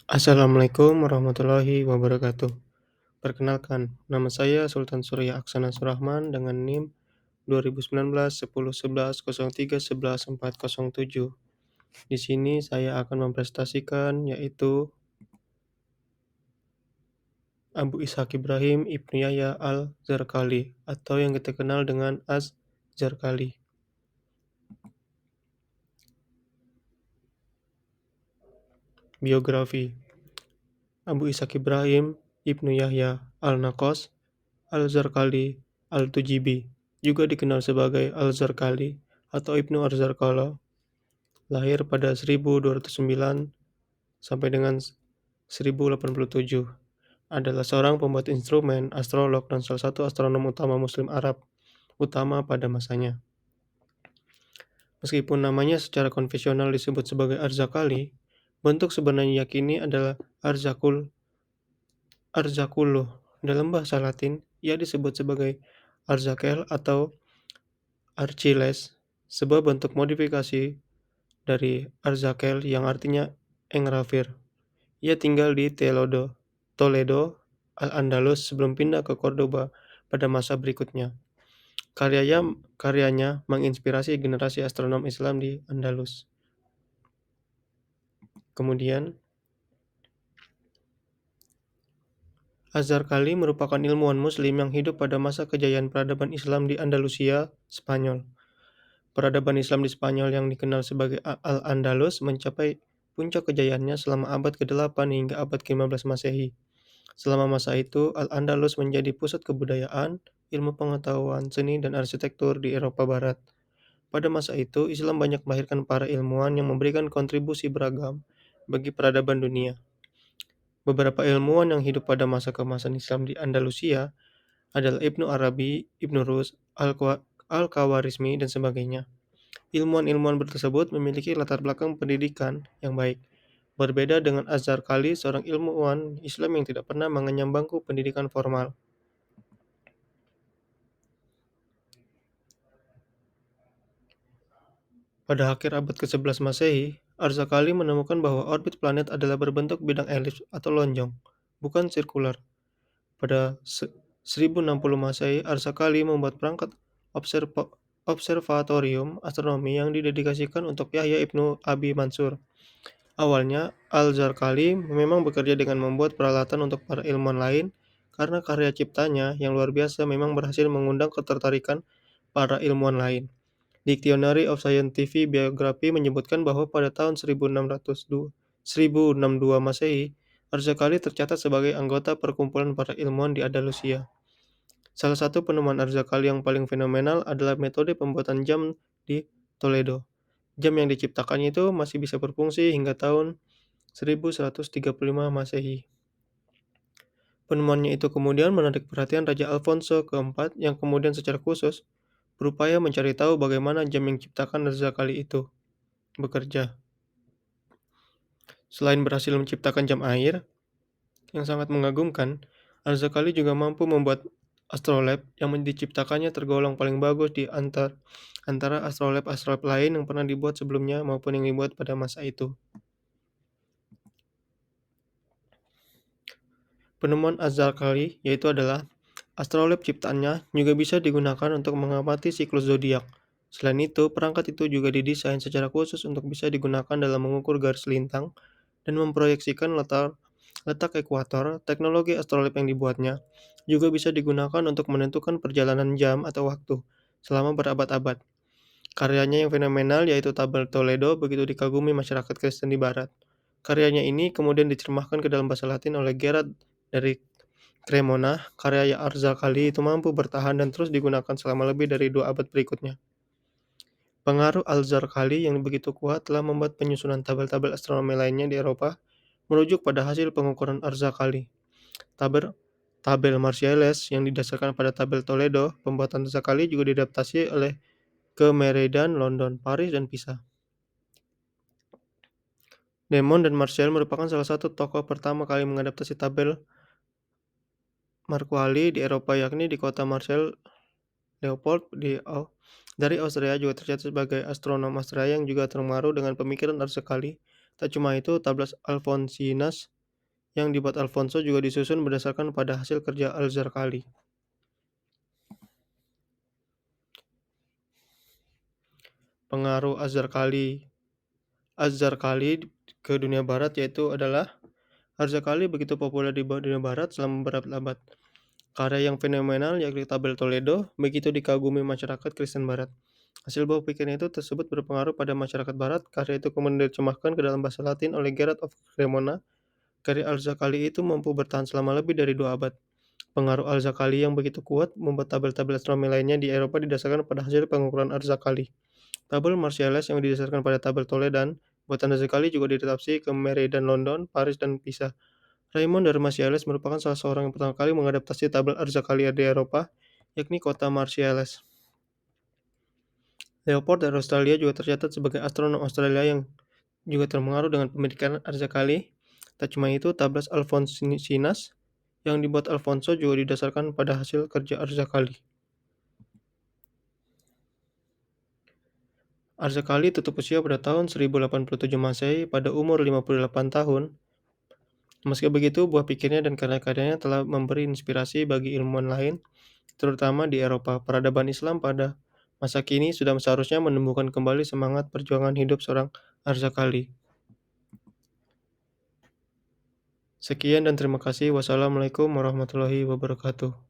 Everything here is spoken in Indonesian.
Assalamualaikum warahmatullahi wabarakatuh. Perkenalkan, nama saya Sultan Surya Aksana Surahman dengan NIM 2019 10 11 03 11 407. Di sini saya akan mempresentasikan yaitu Abu Ishaq Ibrahim Ibnu Yahya Al-Zarqali atau yang kita kenal dengan Az-Zarqali. Biografi Abu Ishaq Ibrahim Ibnu Yahya Al-Naqas Al-Zarqali Al-Tujibi, juga dikenal sebagai Al-Zarqali atau Ibnu Ar-Zarqala, lahir pada 1209 sampai dengan 1087, adalah seorang pembuat instrumen, astrolog, dan salah satu astronom utama Muslim Arab utama pada masanya. Meskipun namanya secara konvensional disebut sebagai Ar-Zarqali, bentuk sebenarnya yakini adalah Arzakulluh. Dalam bahasa Latin, ia disebut sebagai Arzakel atau Archiles, sebuah bentuk modifikasi dari Arzakel yang artinya Engrafir. Ia tinggal di Toledo, Al-Andalus sebelum pindah ke Cordoba pada masa berikutnya. Karyanya menginspirasi generasi astronom Islam di Andalus. Kemudian, Az-Zarqali merupakan ilmuwan Muslim yang hidup pada masa kejayaan peradaban Islam di Andalusia, Spanyol. Peradaban Islam di Spanyol yang dikenal sebagai Al-Andalus mencapai puncak kejayaannya selama abad ke-8 hingga abad ke-15 Masehi. Selama masa itu, Al-Andalus menjadi pusat kebudayaan, ilmu pengetahuan, seni, dan arsitektur di Eropa Barat. Pada masa itu, Islam banyak melahirkan para ilmuwan yang memberikan kontribusi beragam bagi peradaban dunia. Beberapa ilmuwan yang hidup pada masa keemasan Islam di Andalusia adalah Ibnu Arabi, Ibnu Rus, Al-Khawarizmi, dan sebagainya. Ilmuwan-ilmuwan tersebut memiliki latar belakang pendidikan yang baik. Berbeda dengan Az-Zarqali, seorang ilmuwan Islam yang tidak pernah mengenyam bangku pendidikan formal. Pada akhir abad ke-11 Masehi, Az-Zarqali menemukan bahwa orbit planet adalah berbentuk bidang elips atau lonjong, bukan sirkular. Pada 1060 Masehi, Az-Zarqali membuat perangkat observatorium astronomi yang didedikasikan untuk Yahya ibnu Abi Mansur. Awalnya, Al-Zarqali memang bekerja dengan membuat peralatan untuk para ilmuwan lain, karena karya ciptanya yang luar biasa memang berhasil mengundang ketertarikan para ilmuwan lain. Dictionary of Scientific Biography menyebutkan bahwa pada tahun 1062 Masehi, Az-Zarqali tercatat sebagai anggota perkumpulan para ilmuwan di Andalusia. Salah satu penemuan Az-Zarqali yang paling fenomenal adalah metode pembuatan jam di Toledo. Jam yang diciptakannya itu masih bisa berfungsi hingga tahun 1135 Masehi. Penemuannya itu kemudian menarik perhatian Raja Alfonso keempat yang kemudian secara khusus berupaya mencari tahu bagaimana jam yang diciptakan Az-Zarqali itu bekerja. Selain berhasil menciptakan jam air yang sangat mengagumkan, Az-Zarqali juga mampu membuat astrolabe yang diciptakannya tergolong paling bagus di antara astrolabe lain yang pernah dibuat sebelumnya maupun yang dibuat pada masa itu. Penemuan Az-Zarqali yaitu adalah astrolabe ciptaannya juga bisa digunakan untuk mengamati siklus zodiak. Selain itu, perangkat itu juga didesain secara khusus untuk bisa digunakan dalam mengukur garis lintang dan memproyeksikan letak ekuator. Teknologi astrolabe yang dibuatnya juga bisa digunakan untuk menentukan perjalanan jam atau waktu selama berabad-abad. Karyanya yang fenomenal yaitu tabel Toledo begitu dikagumi masyarakat Kristen di Barat. Karyanya ini kemudian diterjemahkan ke dalam bahasa Latin oleh Gerard dari Cremona. Karya Az-Zarqali itu mampu bertahan dan terus digunakan selama lebih dari 2 abad berikutnya. Pengaruh Al-Zarqali yang begitu kuat telah membuat penyusunan tabel-tabel astronomi lainnya di Eropa merujuk pada hasil pengukuran Az-Zarqali. Tabel Marseilles yang didasarkan pada tabel Toledo, pembuatan Az-Zarqali juga diadaptasi ke Meriden, London, Paris, dan Pisa. Demon dan Martial merupakan salah satu tokoh pertama kali mengadaptasi tabel Mercalli di Eropa, yakni di kota Marseille. Leopold dari Austria juga tercatat sebagai astronom Austria yang juga terpengaruh dengan pemikiran Az-Zarqali. Tak cuma itu, tabel Alfonsinus yang dibuat Alfonso juga disusun berdasarkan pada hasil kerja Al-Zarqali. Pengaruh Az-Zarqali ke dunia barat yaitu adalah Az-Zarqali begitu populer di dunia barat selama beberapa abad. Karya yang fenomenal yakni Tabel Toledo begitu dikagumi masyarakat Kristen barat. Hasil buah pikirnya itu tersebut berpengaruh pada masyarakat barat. Karya itu kemudian diterjemahkan ke dalam bahasa Latin oleh Gerard of Cremona. Karya Al-Zarqali itu mampu bertahan selama lebih dari 2 abad. Pengaruh Al-Zarqali yang begitu kuat membuat tabel-tabel astronomi lainnya di Eropa didasarkan pada hasil pengukuran Al-Zarqali. Tabel Martiales yang didasarkan pada tabel Toledan buatan Al-Zarqali juga diadaptasi ke Merida London, Paris, dan Pisa. Raymond dari Martiales merupakan salah seorang yang pertama kali mengadaptasi tabel Al-Zarqali di Eropa, yakni kota Martiales. Leopold dari Australia juga tercatat sebagai astronom Australia yang juga terpengaruh dengan pemikiran Az-Zarqali. Tak cuma itu, tablas Alfonsinas yang dibuat Alfonso juga didasarkan pada hasil kerja Az-Zarqali. Az-Zarqali tutup usia pada tahun 1087 Masehi pada umur 58 tahun. Meski begitu, buah pikirnya dan karya-karyanya telah memberi inspirasi bagi ilmuwan lain, terutama di Eropa. Peradaban Islam pada masa kini sudah seharusnya menumbuhkan kembali semangat perjuangan hidup seorang Az-Zarqali. Sekian dan terima kasih. Wassalamualaikum warahmatullahi wabarakatuh.